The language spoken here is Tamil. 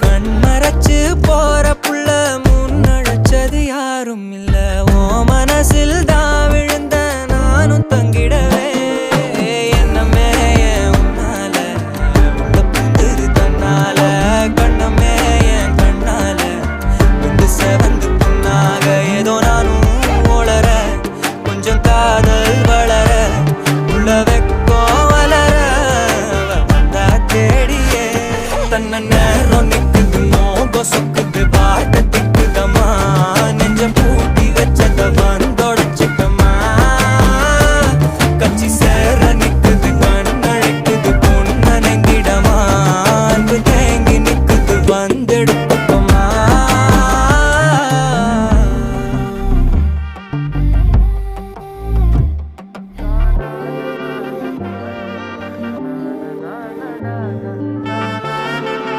கண்மறைச்சு போற புள்ள முன்னழைச்சது யாரும் இல்ல. ஓ மனசில் தான் விழுந்த நானும் தங்கிடவே என்னமே உன்னால உள்ள புந்துரு தன்னால கண்ணமே என் கண்ணால வந்து செவந்து புண்ணாக ஏதோ நானும் ஓளற கொஞ்சம் காதல் வளர உள்ள வெக்கோ வளர வந்தா தேடியே தன்ன நேரம் நிக்குது மோகம் சொக்குது பாட்டு